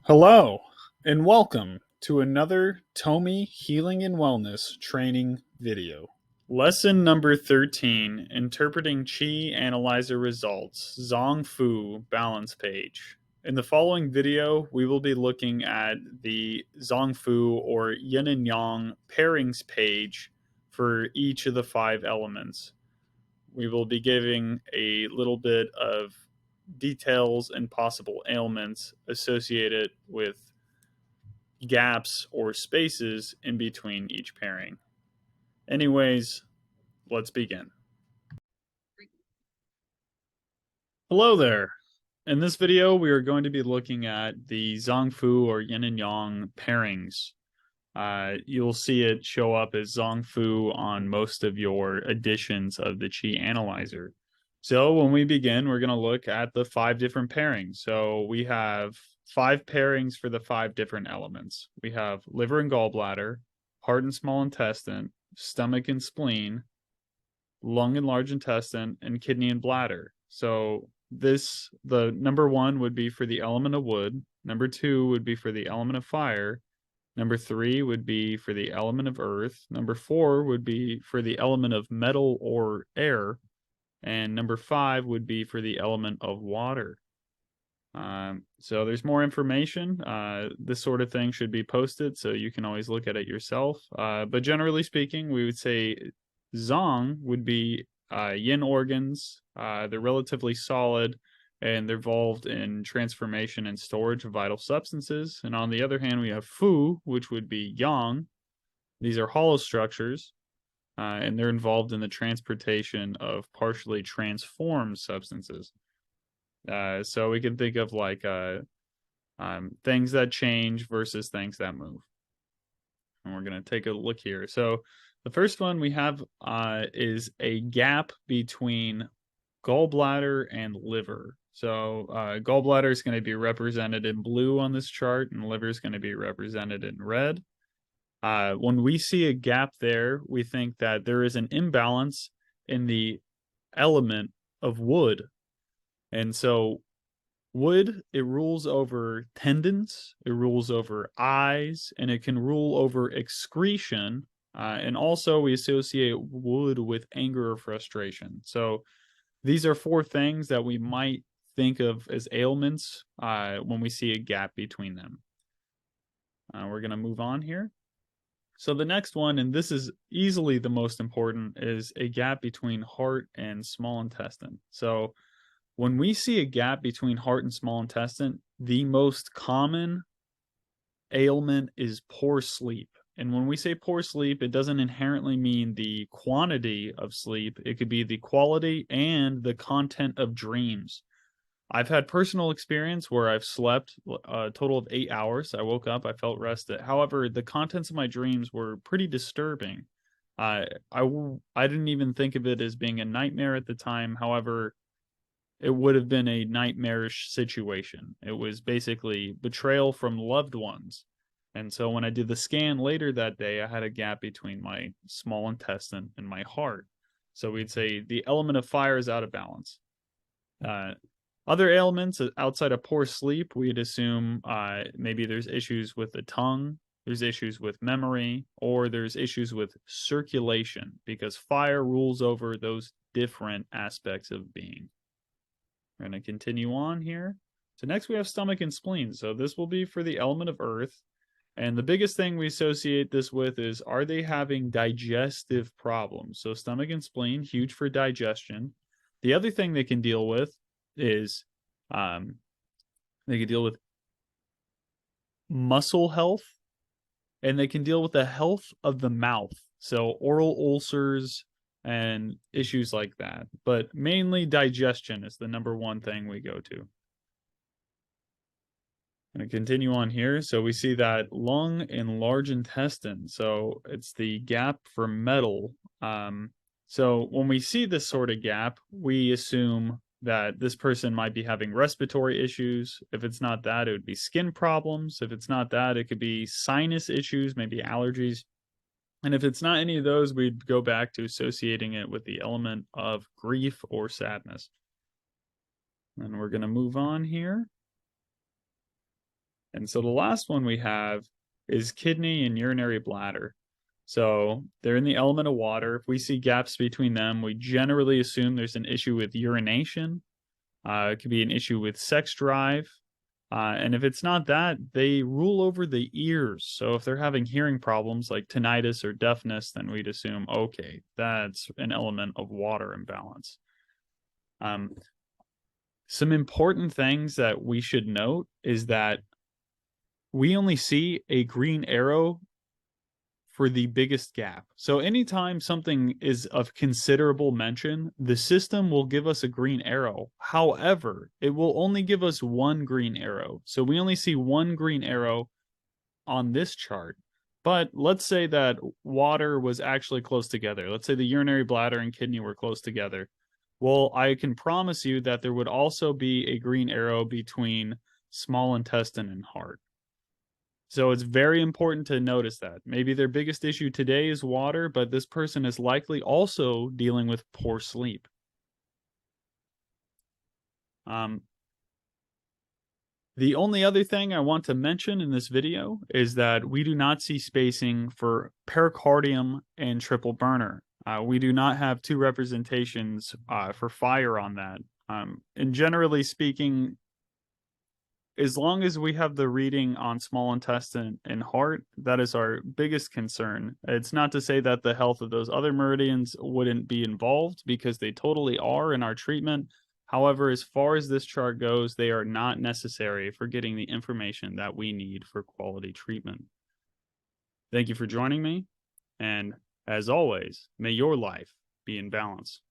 Hello, and welcome to another Tomii Healing and Wellness training video. Lesson number 13, Interpreting Qi Analyzer Results, Zang Fu Balance Page. In the following video, we will be looking at the Zang Fu or Yin and Yang pairings page for each of the 5 elements. We will be giving a little bit of details and possible ailments associated with gaps or spaces in between each pairing. Anyways, let's begin. Hello there. In this video, we are going to be looking at the Zang Fu or Yin and Yang pairings. You'll see it show up as Zang Fu on most of your editions of the Qi Analyzer. So when we begin, we're going to look at the 5 different pairings. So we have 5 pairings for the 5 different elements. We have liver and gallbladder, heart and small intestine, stomach and spleen, lung and large intestine, and kidney and bladder. So the number 1 would be for the element of wood. Number 2 would be for the element of fire. Number 3 would be for the element of earth. Number 4 would be for the element of metal or air. And number 5 would be for the element of water. So there's more information. This sort of thing should be posted, so you can always look at it yourself. But generally speaking, we would say Zang would be yin organs. They're relatively solid, and they're involved in transformation and storage of vital substances. And on the other hand, we have Fu, which would be yang. These are hollow structures. And they're involved in the transportation of partially transformed substances. So we can think of like things that change versus things that move. And we're going to take a look here. So the first one we have is a gap between gallbladder and liver. So gallbladder is going to be represented in blue on this chart, and liver is going to be represented in red. When we see a gap there, we think that there is an imbalance in the element of wood. And so wood, it rules over tendons, it rules over eyes, and it can rule over excretion. And also we associate wood with anger or frustration. So these are 4 things that we might think of as ailments when we see a gap between them. We're going to move on here. So the next one, and this is easily the most important, is a gap between heart and small intestine. So when we see a gap between heart and small intestine, the most common ailment is poor sleep. And when we say poor sleep, it doesn't inherently mean the quantity of sleep. It could be the quality and the content of dreams. I've had personal experience where I've slept a total of 8 hours. I woke up, I felt rested. However, the contents of my dreams were pretty disturbing. I didn't even think of it as being a nightmare at the time. However, it would have been a nightmarish situation. It was basically betrayal from loved ones. And so when I did the scan later that day, I had a gap between my small intestine and my heart. So we'd say the element of fire is out of balance. Other ailments outside of poor sleep, we'd assume maybe there's issues with the tongue, there's issues with memory, or there's issues with circulation, because fire rules over those different aspects of being. We're going to continue on here. So next we have stomach and spleen. So this will be for the element of earth. And the biggest thing we associate this with is, are they having digestive problems? So stomach and spleen, huge for digestion. The other thing they can deal with is they can deal with muscle health, and they can deal with the health of the mouth. So oral ulcers and issues like that. But mainly digestion is the number 1 thing we go to. I'm going to continue on here. So we see that lung and large intestine. So it's the gap for metal. So when we see this sort of gap, we assume that this person might be having respiratory issues. If it's not that, it would be skin problems. If it's not that, it could be sinus issues, maybe allergies. And if it's not any of those, we'd go back to associating it with the element of grief or sadness. And we're going to move on here. And so the last one we have is kidney and urinary bladder. So they're in the element of water. If we see gaps between them, we generally assume there's an issue with urination. It could be an issue with sex drive. And if it's not that, they rule over the ears. So if they're having hearing problems like tinnitus or deafness, then we'd assume, okay, that's an element of water imbalance. Some important things that we should note is that we only see a green arrow for the biggest gap. So anytime something is of considerable mention, the system will give us a green arrow. However, it will only give us one green arrow. So we only see one green arrow on this chart. But let's say that water was actually close together. Let's say the urinary bladder and kidney were close together. Well, I can promise you that there would also be a green arrow between small intestine and heart. So it's very important to notice that. Maybe their biggest issue today is water, but this person is likely also dealing with poor sleep. The only other thing I want to mention in this video is that we do not see spacing for pericardium and triple burner. We do not have two representations for fire on that. And generally speaking, as long as we have the reading on small intestine and heart, that is our biggest concern. It's not to say that the health of those other meridians wouldn't be involved, because they totally are in our treatment. However, as far as this chart goes, they are not necessary for getting the information that we need for quality treatment. Thank you for joining me, and as always, may your life be in balance.